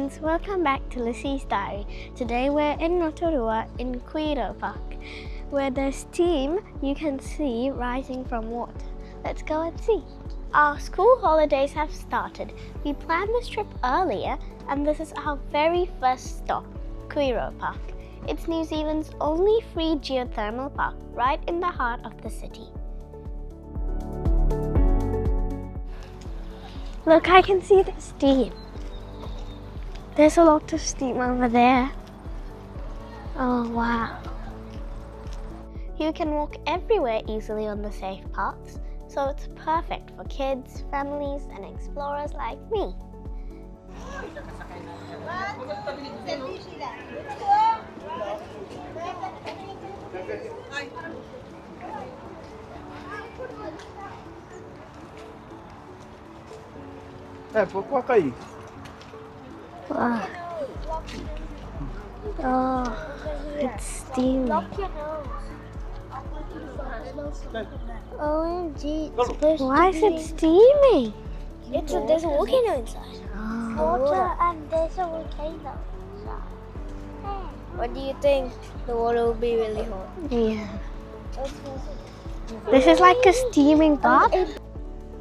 friends, welcome back to Lisi's Diary. Today we're in Rotorua in Kuirau Park, where there's steam you can see rising from water. Let's go and see. Our school holidays have started. We planned this trip earlier and this is our very first stop, Kuirau Park. It's New Zealand's only free geothermal park right in the heart of the city. Look, I can see the steam. There's a lot of steam over there. Oh wow. You can walk everywhere easily on the safe paths, so it's perfect for kids, families and explorers like me. Wow. Oh, it's steamy. OMG, why is it steamy? There's a volcano inside. Oh. Water and there's a volcano inside. What do you think? The water will be really hot. Yeah. This is like a steaming bath.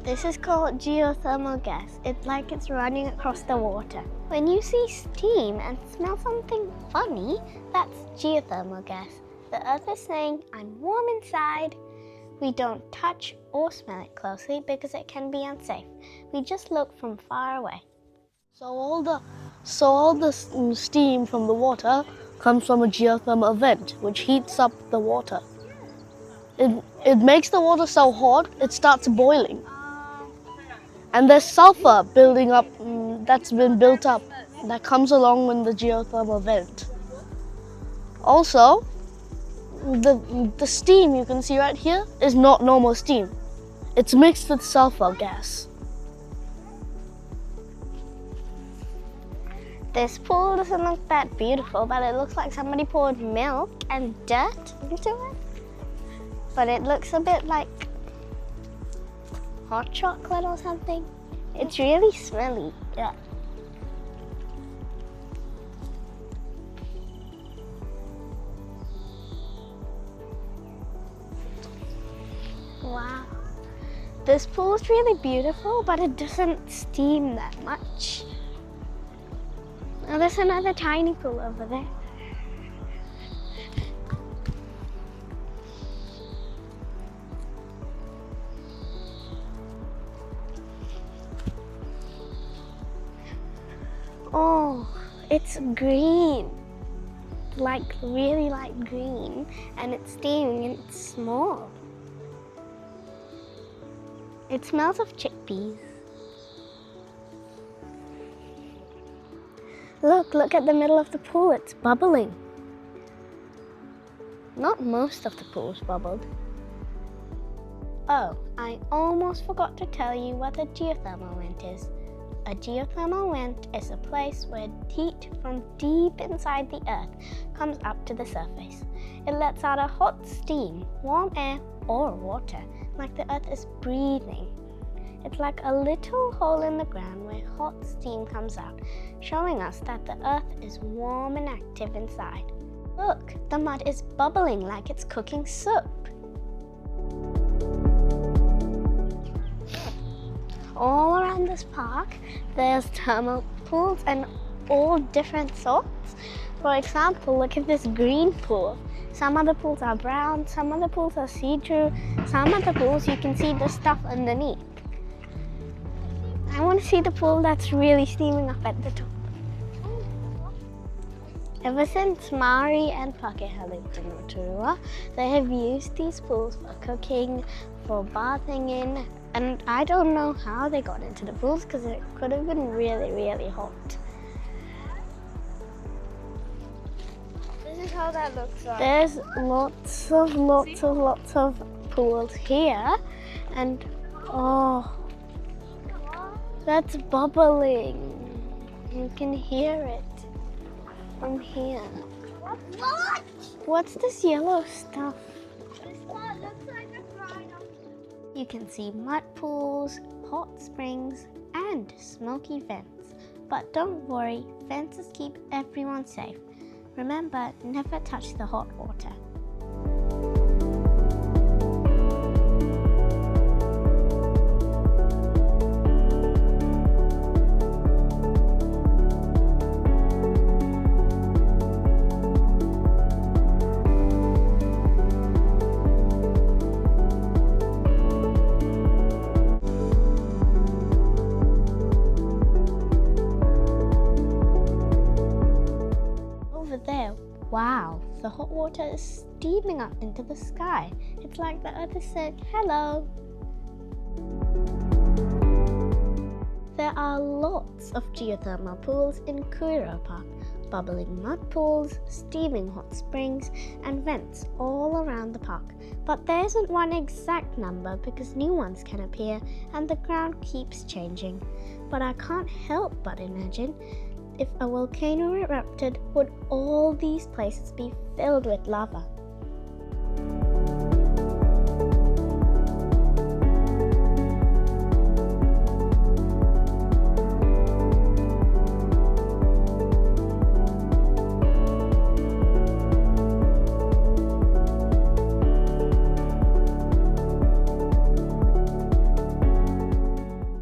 This is called geothermal gas. It's like it's running across the water. When you see steam and smell something funny, that's geothermal gas. The earth is saying, I'm warm inside. We don't touch or smell it closely because it can be unsafe. We just look from far away. So all the steam from the water comes from a geothermal vent, which heats up the water. It makes the water so hot, it starts boiling. And there's sulfur building up, that's been built up, that comes along with the geothermal vent. Also, the steam you can see right here is not normal steam. It's mixed with sulfur gas. This pool doesn't look that beautiful, but it looks like somebody poured milk and dirt into it. But it looks a bit like hot chocolate or something. It's really smelly. Yeah. Wow. This pool is really beautiful, but it doesn't steam that much. Oh, there's another tiny pool over there. Oh, it's green, like really light green, and it's steaming and it's small. It smells of chickpeas. Look at the middle of the pool, it's bubbling. Not most of the pool's bubbled. Oh, I almost forgot to tell you what a geothermal vent is. A geothermal vent is a place where heat from deep inside the earth comes up to the surface. It lets out a hot steam, warm air or water, like the earth is breathing. It's like a little hole in the ground where hot steam comes out, showing us that the earth is warm and active inside. Look, the mud is bubbling like it's cooking soup. All around this park, there's thermal pools and all different sorts. For example, look at this green pool. Some of the pools are brown, some of the pools are see-through, some of the pools you can see the stuff underneath. I want to see the pool that's really steaming up at the top. Ever since Maori and Pake have lived in Rotorua, they have used these pools for cooking, for bathing in, and I don't know how they got into the pools because it could have been really, really hot. This is how that looks like. There's lots of pools here, and oh, that's bubbling. You can hear it from here. What? What's this yellow stuff? This one looks like a rhino. You can see mud pools, hot springs, and smoky vents, But don't worry, fences keep everyone safe. Remember, never touch the hot water. There. Wow, the hot water is steaming up into the sky. It's like the earth is saying hello. There are lots of geothermal pools in Kuirau Park, bubbling mud pools, steaming hot springs, and vents all around the park. But there isn't one exact number because new ones can appear and the ground keeps changing. But I can't help but imagine, if a volcano erupted, would all these places be filled with lava?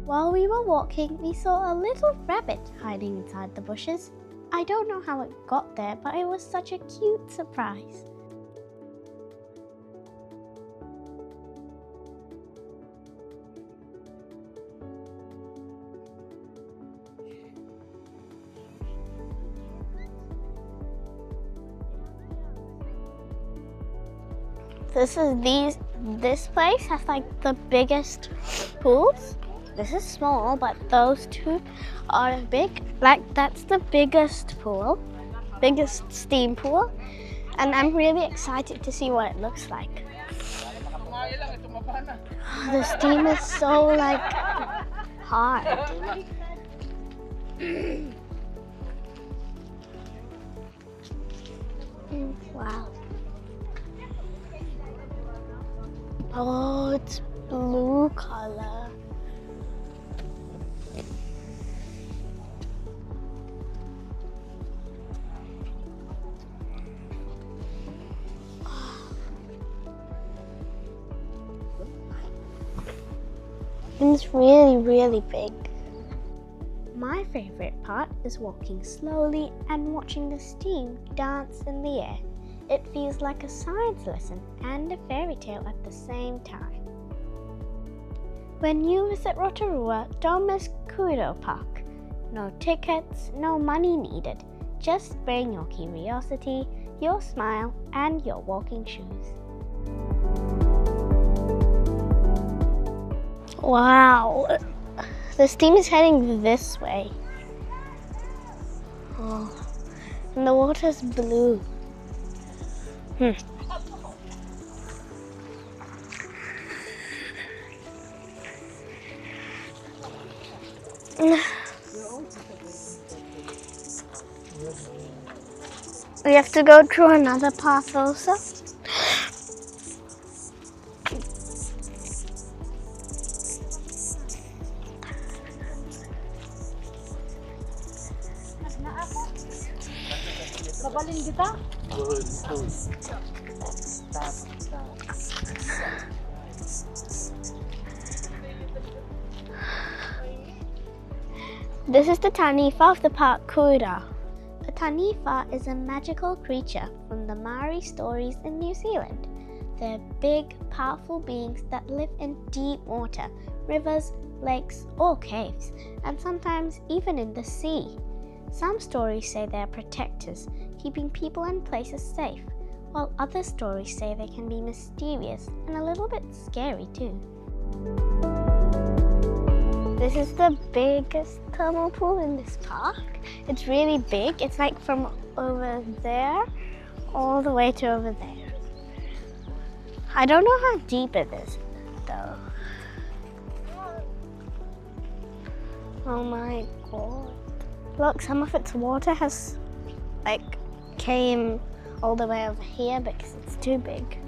While we were walking, we saw a little rabbit hiding inside the bushes. I don't know how it got there, but it was such a cute surprise. This place has like the biggest pools. This is small, but those two are big. Like that's the biggest pool, biggest steam pool. And I'm really excited to see what it looks like. The steam is so like hard. Wow. Oh, it's blue color. It's really, really big. My favorite part is walking slowly and watching the steam dance in the air. It feels like a science lesson and a fairy tale at the same time. When you visit Rotorua, don't miss Kuirau Park. No tickets, no money needed. Just bring your curiosity, your smile, and your walking shoes. Wow, the steam is heading this way. Oh, and the water's blue. We have to go through another path also. This is the taniwha of the park Kuirau. A taniwha is a magical creature from the Maori stories in New Zealand. They're big, powerful beings that live in deep water, rivers, lakes, or caves, and sometimes even in the sea. Some stories say they're protectors, keeping people and places safe, while other stories say they can be mysterious and a little bit scary too. This is the biggest thermal pool in this park. It's really big. It's like from over there all the way to over there. I don't know how deep it is though. Oh my god. Look, some of its water has came all the way over here because it's too big.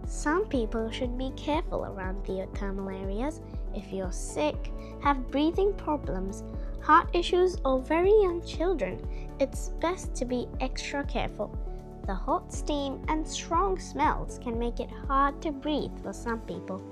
Some people should be careful around geothermal areas. If you're sick, have breathing problems, heart issues, or very young children, it's best to be extra careful. The hot steam and strong smells can make it hard to breathe for some people.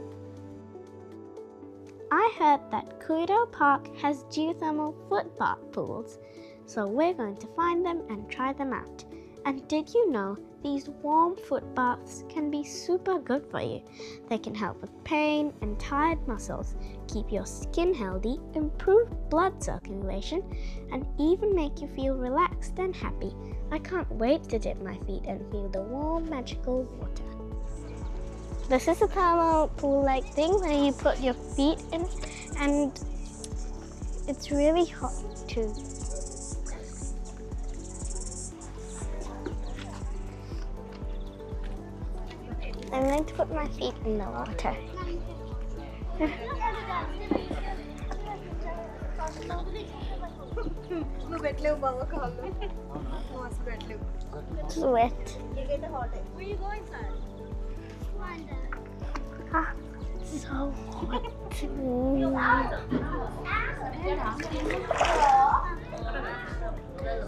I heard that Kuirau Park has geothermal footbath pools, so we're going to find them and try them out. And did you know these warm foot baths can be super good for you? They can help with pain and tired muscles, keep your skin healthy, improve blood circulation, and even make you feel relaxed and happy. I can't wait to dip my feet and feel the warm, magical water. This is a thermal pool-like thing where you put your feet in, and it's really hot too. I'm going to put my feet in the water. It's wet. Where are you going, sir? Ah, so hot.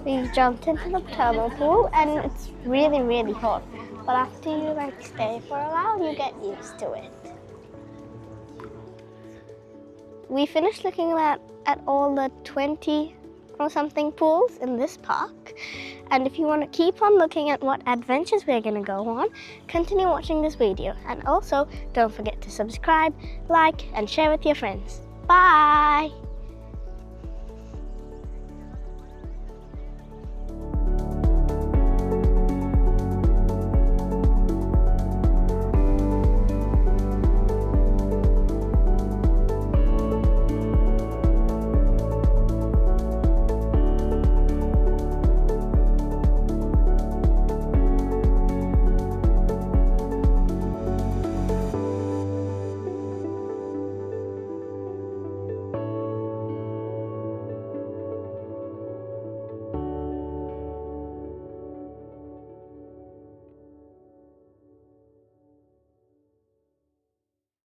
We've jumped into the thermal pool and it's really, really hot. But after you stay for a while, you get used to it. We finished looking at all the 20 or something pools in this park. And if you want to keep on looking at what adventures we're going to go on, continue watching this video. And also, don't forget to subscribe, like, and share with your friends. Bye!